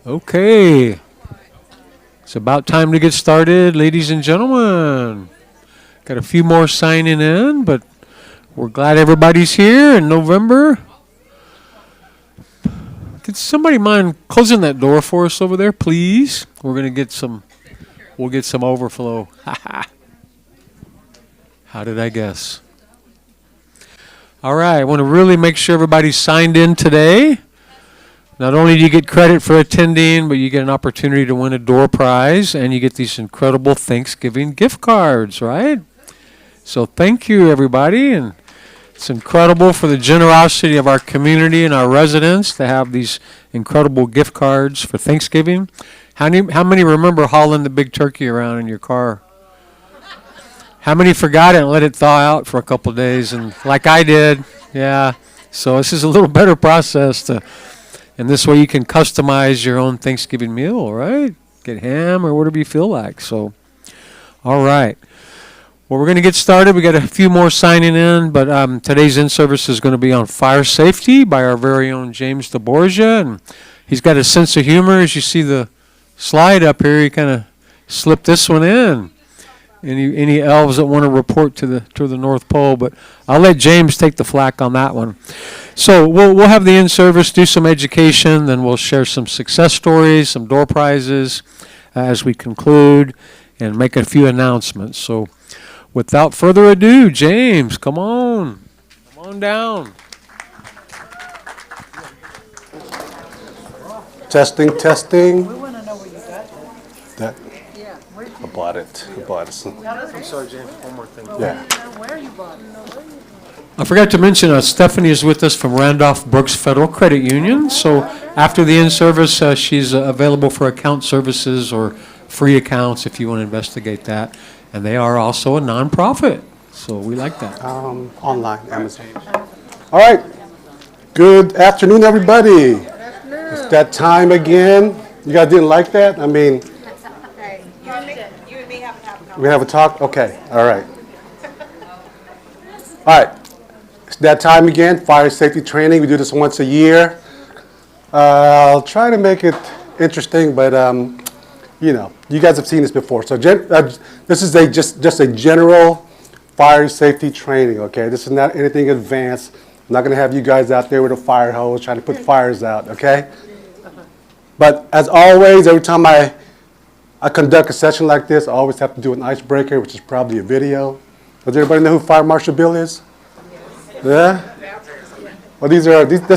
Okay, it's about time to get started, ladies and gentlemen. Got a few more signing in, but we're glad everybody's here in November. Could somebody mind closing that door for us over there, please? We'll get some overflow. How did I guess? All right, I want to really make sure everybody's signed in today. Not only do you get credit for attending, but you get an opportunity to win a door prize, and you get these incredible Thanksgiving gift cards, right? So thank you, everybody, and it's incredible for the generosity of our community and our residents to have these incredible gift cards for Thanksgiving. How many remember hauling the big turkey around in your car? How many forgot it and let it thaw out for a couple of days, and like I did? Yeah. So this is a little better process and this way you can customize your own Thanksgiving meal, right? Get ham or whatever you feel like. So, all right. Well, we're going to get started. We got a few more signing in, but today's in-service is going to be on fire safety by our very own James DeBorgia, and he's got a sense of humor. As you see the slide up here, he kind of slipped this one in. Any elves that want to report to the North Pole, but I'll let James take the flak on that one. So we'll have the in-service, do some education, then we'll share some success stories, some door prizes as we conclude, and make a few announcements. So without further ado, James, come on down. Testing. We want to know where you got That. Yeah, where did I bought it. I'm sorry, James, one more thing. Yeah. where you bought it? I forgot to mention Stephanie is with us from Randolph Brooks Federal Credit Union. So after the in-service, she's available for account services or free accounts if you want to investigate that. And they are also a nonprofit, so we like that. Online, Amazon. All right. Good afternoon, everybody. It's that time again. You guys didn't like that? I mean, You and me haven't had a conversation. we have a talk? Okay. All right. All right. It's that time again, fire safety training. We do this once a year. I'll try to make it interesting, but you guys have seen this before. So this is just a general fire safety training, okay? This is not anything advanced. I'm not going to have you guys out there with a fire hose trying to put fires out, okay? But as always, every time I conduct a session like this, I always have to do an icebreaker, which is probably a video. Does everybody know who Fire Marshal Bill is? Yeah? Well, this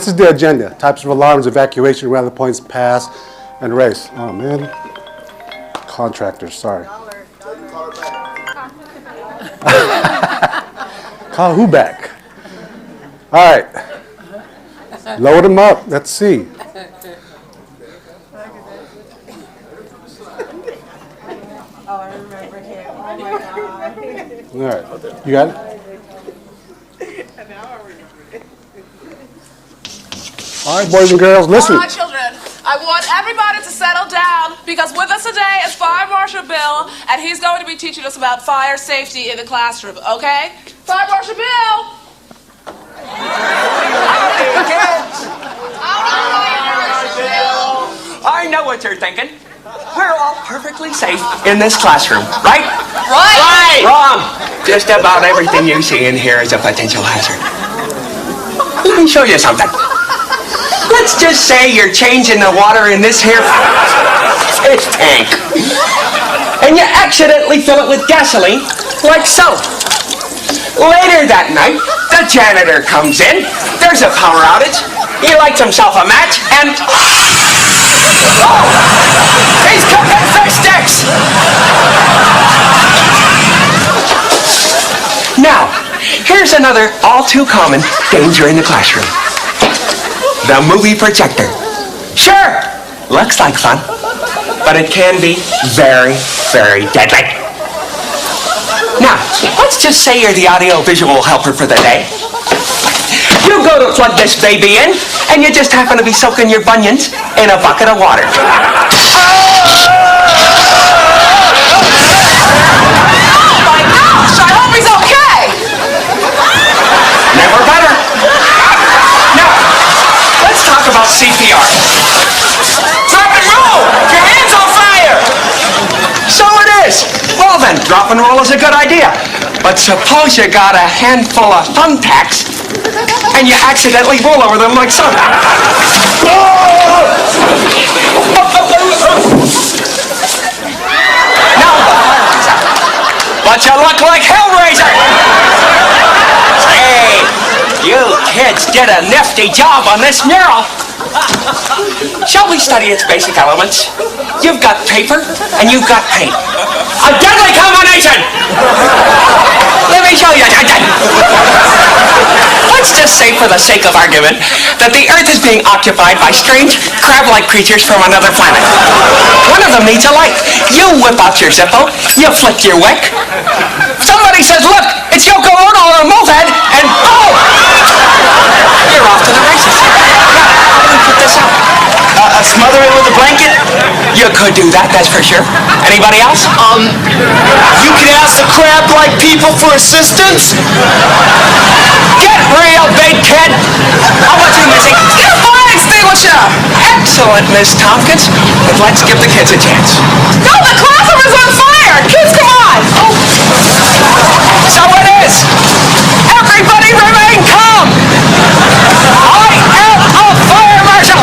is the agenda. Types of alarms, evacuation, rally points, pass, and race. Oh, man. Contractors, sorry. Call who back? All right. Load them up. Let's see. Oh, I remember him. Oh my God. All right. You got it? All right, boys and girls, listen. All right, children, I want everybody to settle down because with us today is Fire Marshal Bill, and he's going to be teaching us about fire safety in the classroom, okay? Fire Marshal Bill! I know what you're thinking. We're all perfectly safe in this classroom, right? Right! Wrong! Just about everything you see in here is a potential hazard. Let me show you something. Let's just say you're changing the water in this here fish tank. And you accidentally fill it with gasoline, like so. Later that night, the janitor comes in. There's a power outage. He lights himself a match and... Oh! He's cooking fish sticks! Now, here's another all too common danger in the classroom. The movie projector. Sure, looks like fun, but it can be very, very deadly. Now, let's just say you're the audio-visual helper for the day. You go to plug this baby in, and you just happen to be soaking your bunions in a bucket of water. My gosh, I hope he's okay! Never better. Now, let's talk about CPR. Drop and roll! drop and roll is a good idea. But suppose you got a handful of thumbtacks and you accidentally roll over them like so. Now the fire's out. But you look like Hellraiser. Hey, you kids did a nifty job on this mural. Shall we study its basic elements? You've got paper and you've got paint. A deadly combination! Let me show you. Let's just say, for the sake of argument, that the Earth is being occupied by strange, crab-like creatures from another planet. One of them needs a light. You whip out your Zippo, you flick your wick. Somebody says, look, it's Yoko Ono or a mole-head, and boom! You're off to the races. How do we put this out? Smother it with a blanket? You could do that, that's for sure. Anybody else? You can ask the crab-like people for assistance? Get real, big kid! How about you, Missy? Get a fire extinguisher! Excellent, Miss Tompkins. But let's give the kids a chance. No, the classroom is on fire! Kids, come on! Oh. So it is! Everybody remain calm! I am a fire marshal!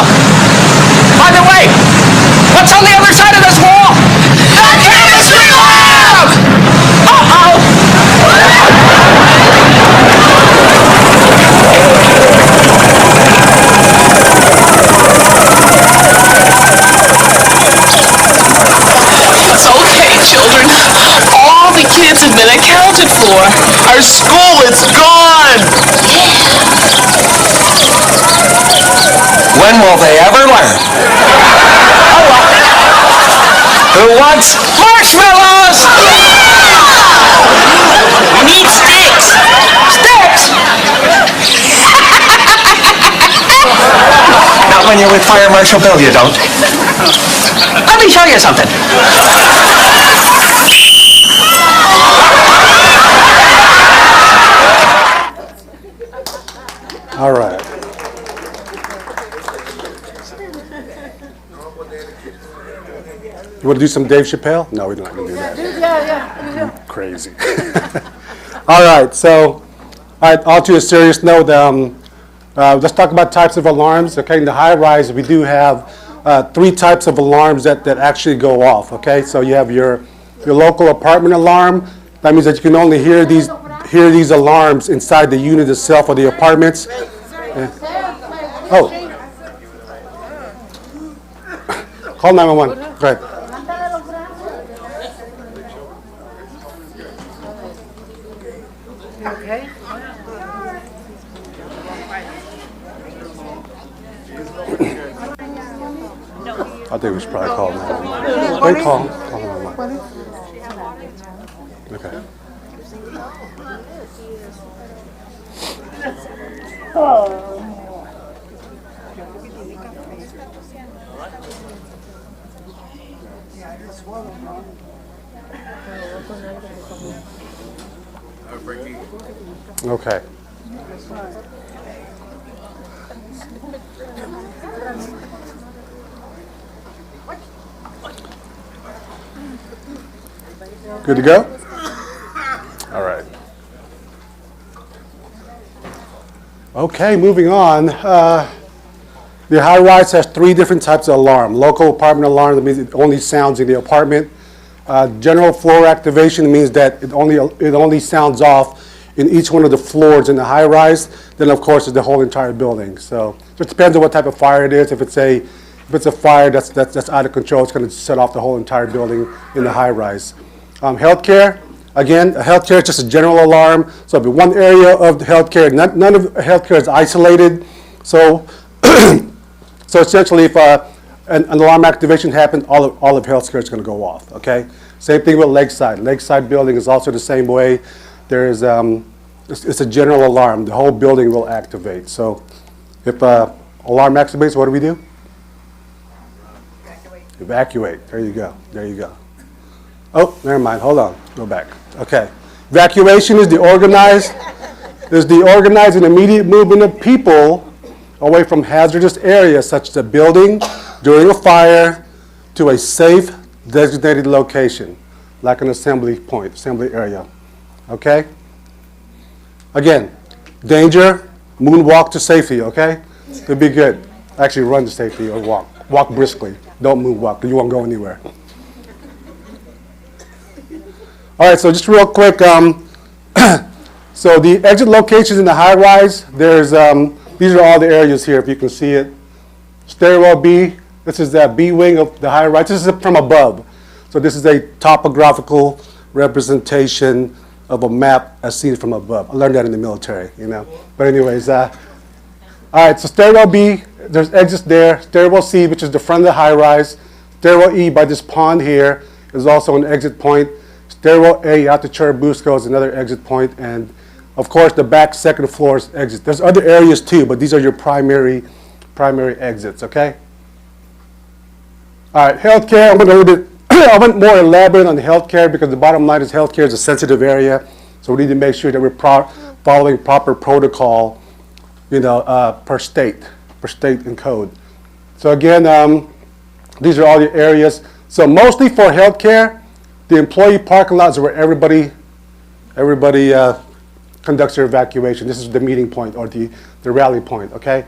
By the way, what's on the other side of this wall? The chemistry lab! Uh-oh! It's okay, children. All the kids have been accounted for. Our school, it's gone! When will they ever learn? Oh well. Who wants marshmallows? We need sticks! Sticks! Not when you're with Fire Marshal Bill, you don't. Let me show you something. All right. You want to do some Dave Chappelle? No, we're not going to do that. Yeah. Crazy. All right, so on to a serious note. Let's talk about types of alarms. Okay, in the high rise, we do have 3 types of alarms that actually go off. Okay, so you have your local apartment alarm. That means that you can only hear these alarms inside the unit itself or the apartments. Oh. Call 911. Go ahead. Okay. I think we should probably call 911. Wait, call 911. Okay. Okay. Good to go? All right. Okay, moving on. The high rise has 3 different types of alarm. Local apartment alarm, that means it only sounds in the apartment. General floor activation means that it only sounds off in each one of the floors in the high rise. Then of course it's the whole entire building. So it depends on what type of fire it is. If it's a fire that's out of control, it's going to set off the whole entire building in the high rise. Healthcare, again, healthcare is just a general alarm. So if one area of the healthcare, none of healthcare is isolated. So so essentially, if an alarm activation happens, all of healthcare is going to go off. Okay. Same thing with Lakeside. Lakeside building is also the same way. There is it's a general alarm. The whole building will activate. So if alarm activates, what do we do? Evacuate. There you go. There you go. Oh, never mind. Hold on. Go back. Okay. Evacuation is the organized and immediate movement of people away from hazardous areas such as a building during a fire to a safe designated location. like an assembly point, assembly area. Okay? Again, danger, moonwalk to safety, okay? It'll be good. Actually run to safety or walk. Walk briskly. Don't moonwalk, because you won't go anywhere. All right, so just real quick, so the exit locations in the high-rise, there's, these are all the areas here, if you can see it. Stairwell B, this is that B wing of the high-rise. This is from above. So this is a topographical representation of a map as seen from above. I learned that in the military, you know. But anyways, all right, so stairwell B, there's exits there. Stairwell C, which is the front of the high-rise. Stairwell E by this pond here is also an exit point. Stairwell A out to Churubusco is another exit point. And of course, the back second floor is exit. There's other areas too, but these are your primary exits, okay? All right, healthcare, I'm going to a little bit, I went more elaborate on the healthcare because the bottom line is healthcare is a sensitive area. So we need to make sure that we're following proper protocol, you know, per state and code. So again, these are all the areas. So mostly for healthcare, the employee parking lots are where everybody conducts their evacuation. This is the meeting point or the rally point, okay?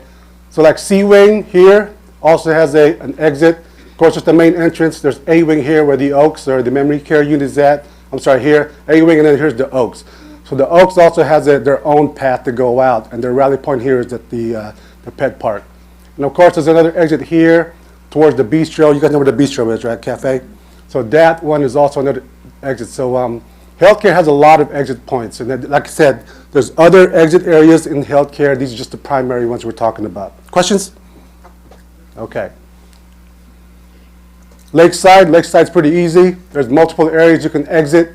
So like C wing here also has an exit. Of course, it's the main entrance. There's A wing here where the Oaks or the memory care unit is at. I'm sorry, here, A wing, and then here's the Oaks. So the Oaks also has their own path to go out, and their rally point here is at the pet park. And of course, there's another exit here towards the bistro. You guys know where the bistro is, right? Cafe. So that one is also another exit. So healthcare has a lot of exit points, and then, like I said, there's other exit areas in healthcare. These are just the primary ones we're talking about. Questions? Okay. Lakeside's pretty easy. There's multiple areas you can exit.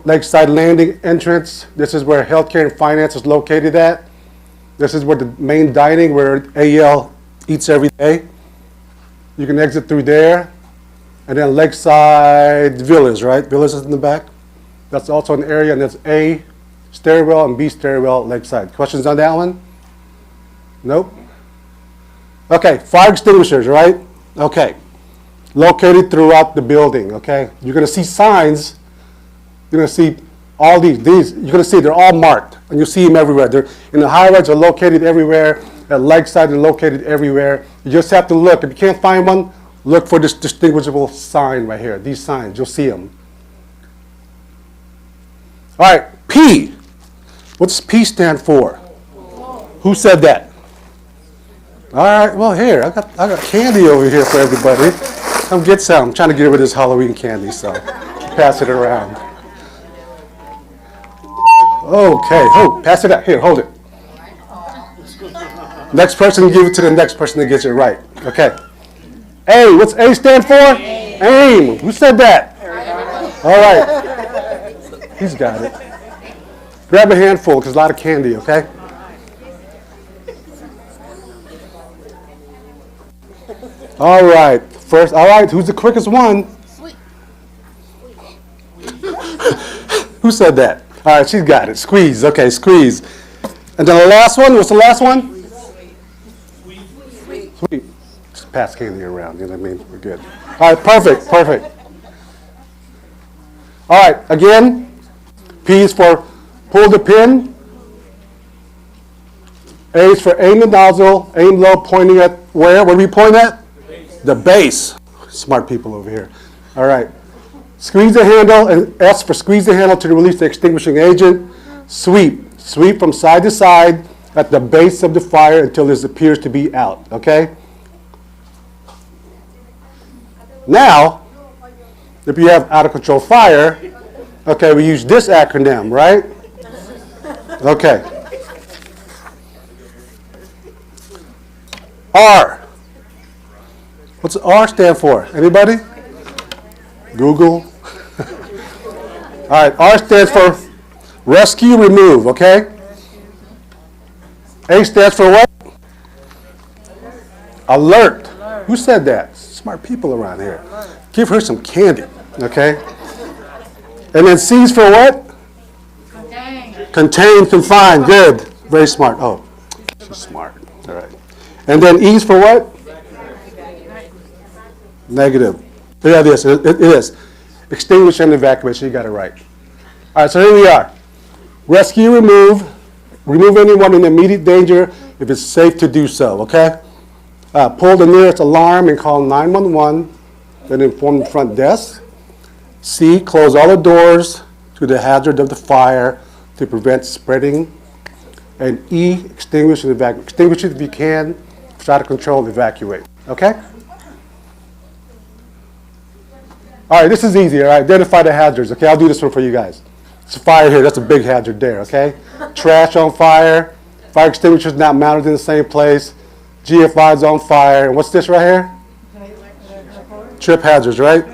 Lakeside landing entrance. This is where healthcare and finance is located at. This is where the main dining, where AL eats every day. You can exit through there. And then Lakeside Villas, right? Villas is in the back. That's also an area, and that's A stairwell and B stairwell Lakeside. Questions on that one? Nope. Okay, fire extinguishers, right? Okay. Located throughout the building, okay? You're going to see signs. You're going to see all these. You're going to see they're all marked, and you'll see them everywhere. They're in the high-rise, are located everywhere. At Lakeside, they're located everywhere. You just have to look. If you can't find one, look for this distinguishable sign right here. These signs, you'll see them. All right, P. What does P stand for? Who said that? All right, well, here, I got candy over here for everybody. Come get some. I'm trying to get rid of this Halloween candy, so pass it around. Okay, pass it out. Here, hold it. Next person, give it to the next person that gets it right. Okay. A, what's A stand for? AIM. Who said that? All right. He's got it. Grab a handful, because a lot of candy, okay? All right. First, all right, who's the quickest one? Who said that? All right, she's got it. Squeeze. Okay, squeeze. And then the last one, what's the last one? Sweet. Just pass candy around, you know what I mean? We're good. All right, perfect. All right, again, P is for pull the pin. A is for aim the nozzle, aim low, pointing at where? Where do we point at? The base. Smart people over here. All right. Squeeze the handle, and S for squeeze the handle to release the extinguishing agent. Sweep. Sweep from side to side at the base of the fire until this appears to be out. Okay? Now, if you have out of control fire, okay, we use this acronym, right? Okay. R. What's R stand for? Anybody? Google. All right, R stands for rescue, remove, okay? A stands for what? Alert. Who said that? Smart people around here. Give her some candy, okay? And then C is for what? Contain, confine, good. Very smart. Oh, she's smart. All right. And then E is for what? Negative. Yeah, it is. It is. extinguish and evacuate, so you got it right. All right, so here we are. Rescue, remove anyone in immediate danger if it's safe to do so, okay? Pull the nearest alarm and call 911, then inform the front desk. C, close all the doors to the hazard of the fire to prevent spreading. And E, extinguish and evacuate. Extinguish it if you can. If it's out of control, evacuate, okay? All right, this is easy, all right? Identify the hazards, okay? I'll do this one for you guys. It's a fire here, that's a big hazard there, okay? Trash on fire, fire extinguishers not mounted in the same place, GFI's on fire, and what's this right here? Trip hazards, right?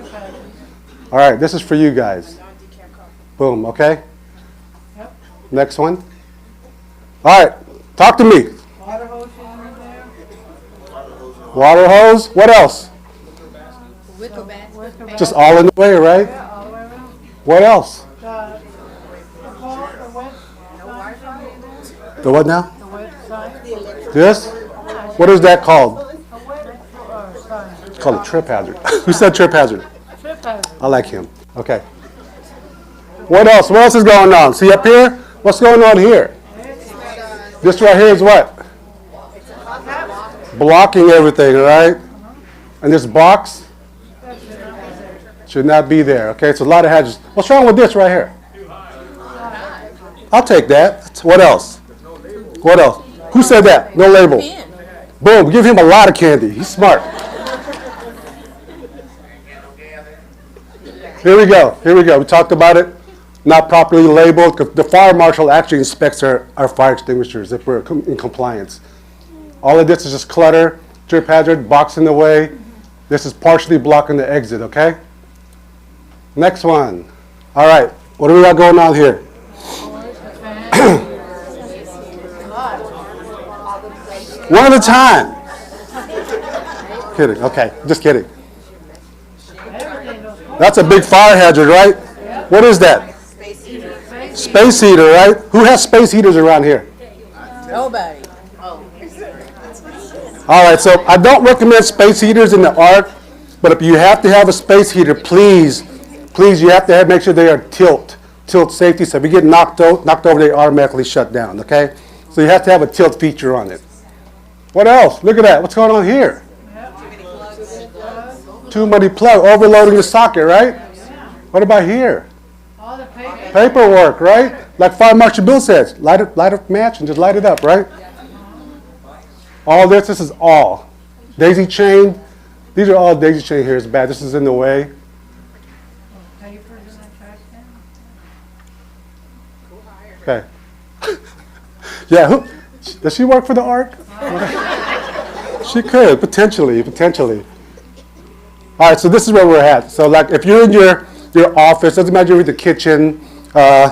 All right, this is for you guys. Boom, okay? Next one. All right, talk to me. Water hose is in there. Water hose, what else? Just all in the way, right? All the way around. What else? The wet sign. The what now? The wet sign. This? What is that called? A wet sign. It's called a trip hazard. Who said trip hazard? Trip hazard. I like him. Okay. What else? What else is going on? See up here? What's going on here? This right here is what? Blocking everything, right? And this box should not be there. Okay, it's a lot of hazards. What's wrong with this right here? I'll take that. What else? What else? Who said that? No label. Boom, give him a lot of candy. He's smart. Here we go. Here we go. We talked about it. Not properly labeled. The fire marshal actually inspects our fire extinguishers if we're in compliance. All of this is just clutter, trip hazard, box in the way. This is partially blocking the exit, okay? Next one. All right. What do we got going on here? One at a time. Kidding. Okay. Just kidding. That's a big fire hazard, right? What is that? Space heater, right? Who has space heaters around here? Nobody. All right, so I don't recommend space heaters in the ark, but if you have to have a space heater, please, you have to make sure they are tilt safety. So if you get knocked over, they automatically shut down, okay? So you have to have a tilt feature on it. What else? Look at that. What's going on here? Too many plugs, overloading the socket, right? What about here? All the paper. Paperwork, right? Like Fire Marshal Bill says, light a match and just light it up, right? All this is all. Daisy chain, these are all daisy chain here. It's bad. This is in the way. Papers in the trash can. Okay. Yeah, does she work for the Ark? She could, potentially. All right, so this is where we're at. So like if you're in your office, doesn't matter if you're in the kitchen,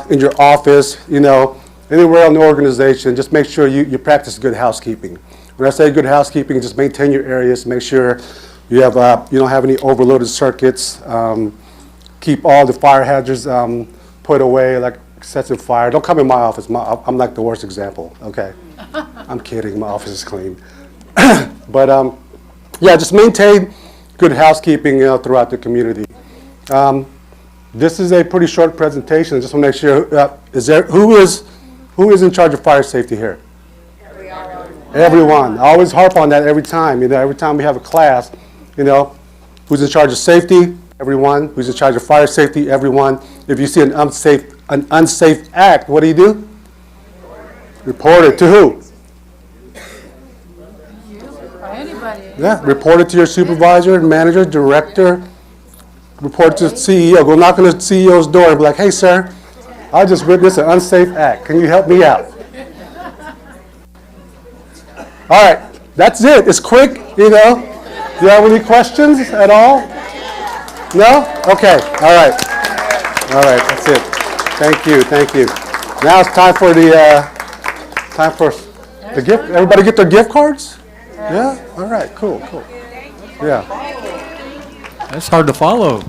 in your office, anywhere in the organization, just make sure you practice good housekeeping. When I say good housekeeping, just maintain your areas, make sure you don't have any overloaded circuits, keep all the fire hazards put away, like excessive fire. Don't come in my office. I'm like the worst example, okay? I'm kidding, my office is clean. But yeah, just maintain good housekeeping throughout the community. This is a pretty short presentation. I just want to make sure, who is in charge of fire safety here? Everyone. I always harp on that every time. Every time we have a class, who's in charge of safety? Everyone. Who's in charge of fire safety? Everyone. If you see an unsafe act, what do? Report it to who? Anybody. Yeah, report it to your supervisor, manager, director. Report it to the CEO. Go knock on the CEO's door and be like, hey, sir, I just witnessed an unsafe act. Can you help me out? All right, that's it. It's quick, Do you have any questions at all? No? Okay, all right. All right, that's it. Thank you. Now it's time for the gift. Everybody get their gift cards? Yeah? All right, cool. Yeah. That's hard to follow.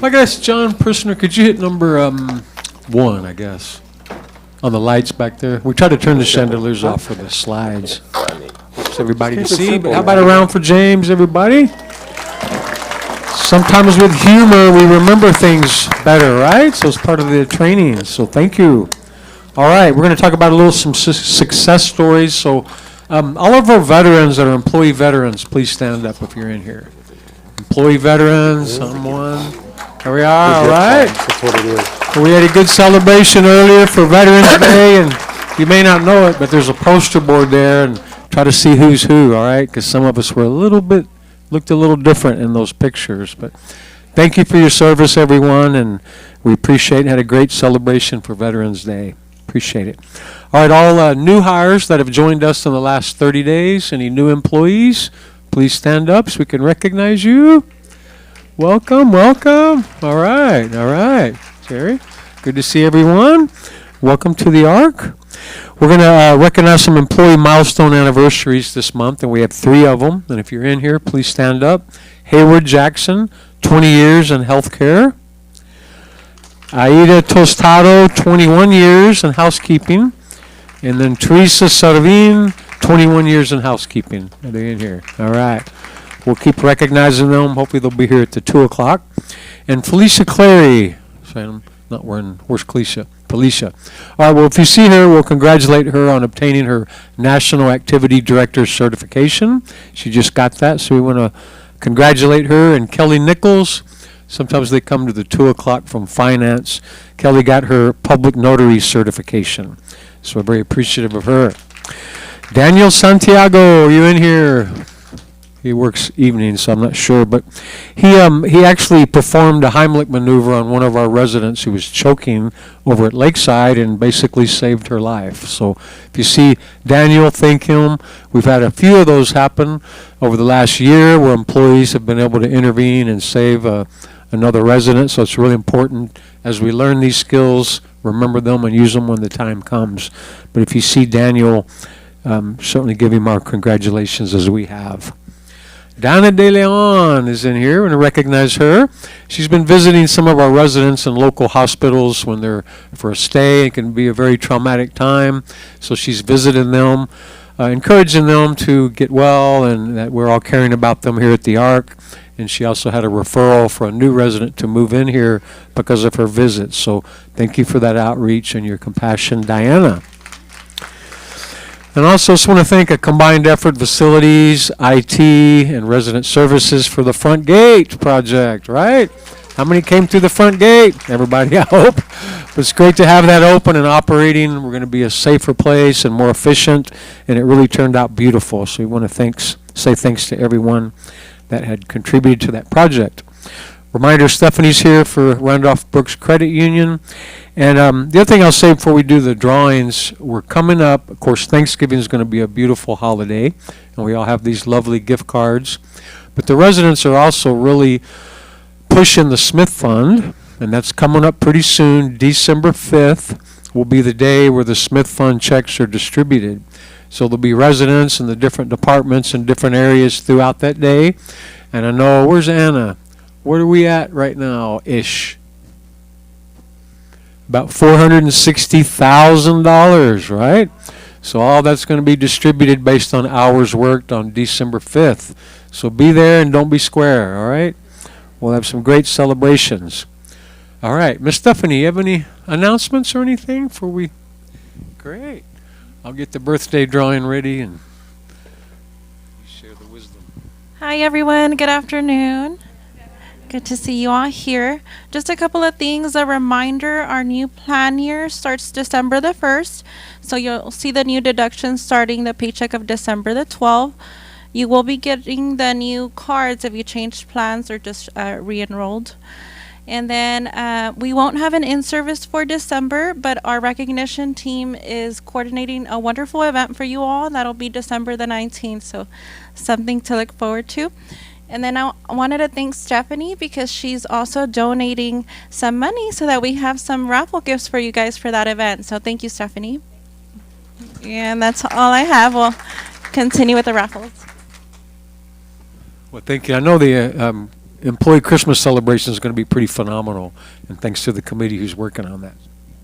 I guess, John Prisoner, could you hit number 1, I guess, on the lights back there? We try to turn the chandeliers off for the slides. Helps everybody to Keep it see. simple, But how about a round for James, everybody? sometimes with humor we remember things better, right? So it's part of the training. So thank you. All right, we're going to talk about some success stories. So all of our veterans that are employee veterans, please stand up if you're in here. Employee veterans, someone. There we are, all right. That's what it is. We had a good celebration earlier for Veterans Day, and you may not know it, but there's a poster board there, and try to see who's who, all right? Because some of us were looked a little different in those pictures. But thank you for your service, everyone, and we appreciate and had a great celebration for Veterans Day. Appreciate it. All right, all new hires that have joined us in the last 30 days, any new employees, please stand up so we can recognize you. Welcome, welcome. All right. Jerry, good to see everyone. Welcome to the ARC. We're going to recognize some employee milestone anniversaries this month, and we have 3 of them. And if you're in here, please stand up. Hayward Jackson, 20 years in healthcare. Aida Tostado, 21 years in housekeeping. And then Teresa Servin, 21 years in housekeeping. Are they in here? All right. We'll keep recognizing them. Hopefully they'll be here at the 2 o'clock. And Felicia Clary. Sorry, I'm not wearing, where's Felicia? Felicia. All right, well, if you see her, we'll congratulate her on obtaining her National Activity Director certification. She just got that, so we want to congratulate her. And Kelly Nichols. Sometimes they come to the 2 o'clock from finance. Kelly got her public notary certification. So we're very appreciative of her. Daniel Santiago, are you in here? He works evenings, so I'm not sure, but he actually performed a Heimlich maneuver on one of our residents who was choking over at Lakeside and basically saved her life. So if you see Daniel, thank him. We've had a few of those happen over the last year where employees have been able to intervene and save another resident. So it's really important as we learn these skills, remember them and use them when the time comes. But if you see Daniel, certainly give him our congratulations as we have. Donna De Leon is in here. We're going to recognize her. She's been visiting some of our residents in local hospitals when they're for a stay. It can be a very traumatic time. So she's visiting them, encouraging them to get well, and that we're all caring about them here at the ARC. And she also had a referral for a new resident to move in here because of her visit. So thank you for that outreach and your compassion, Diana. And also just want to thank a combined effort, facilities, IT, and resident services for the front gate project, right? How many came through the front gate? Everybody, I hope. But it's great to have that open and operating. We're going to be a safer place and more efficient, and it really turned out beautiful. So we want to say thanks to everyone that had contributed to that project. Reminder, Stephanie's here for Randolph Brooks Credit Union. And the other thing I'll say before we do the drawings, we're coming up. Of course, Thanksgiving is going to be a beautiful holiday, and we all have these lovely gift cards. But the residents are also really pushing the Smith Fund, and that's coming up pretty soon. December 5th will be the day where the Smith Fund checks are distributed. So there'll be residents in the different departments in different areas throughout that day. And I know, where's Anna? Where are we at right now, ish? About $460,000, right? So all that's going to be distributed based on hours worked on December 5th. So be there and don't be square, all right? We'll have some great celebrations. All right, Miss Stephanie, you have any announcements or anything before we? Great. I'll get the birthday drawing ready and share the wisdom. Hi everyone, good afternoon. Good to see you all here. Just a couple of things. A reminder, our new plan year starts December the 1st. So you'll see the new deductions starting the paycheck of December the 12th. You will be getting the new cards if you changed plans or just re-enrolled. And then we won't have an in-service for December, but our recognition team is coordinating a wonderful event for you all. That'll be December the 19th, so something to look forward to. And then I wanted to thank Stephanie because she's also donating some money so that we have some raffle gifts for you guys for that event. So thank you, Stephanie. And that's all I have. We'll continue with the raffles. Well, thank you. I know the employee Christmas celebration is going to be pretty phenomenal, and thanks to the committee who's working on that.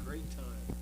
Great time.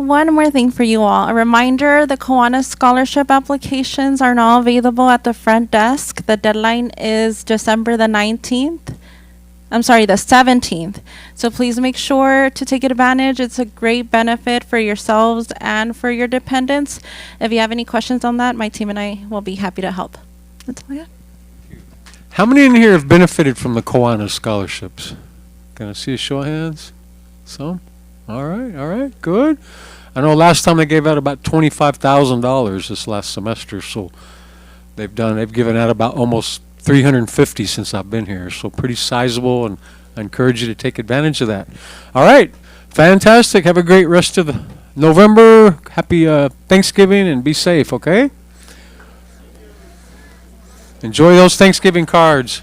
One more thing for you all. A reminder, the Kiwanis scholarship applications are now available at the front desk. The deadline is December the 19th. I'm sorry, the 17th. So please make sure to take advantage. It's a great benefit for yourselves and for your dependents. If you have any questions on that, my team and I will be happy to help. That's all I got. How many in here have benefited from the Kiwanis scholarships? Can I see a show of hands? Some? All right, good. I know last time they gave out about $25,000 this last semester, so they've given out about almost 350 since I've been here, so pretty sizable, and I encourage you to take advantage of that. All right, fantastic. Have a great rest of the November. Happy Thanksgiving, and be safe, okay? Enjoy those Thanksgiving cards.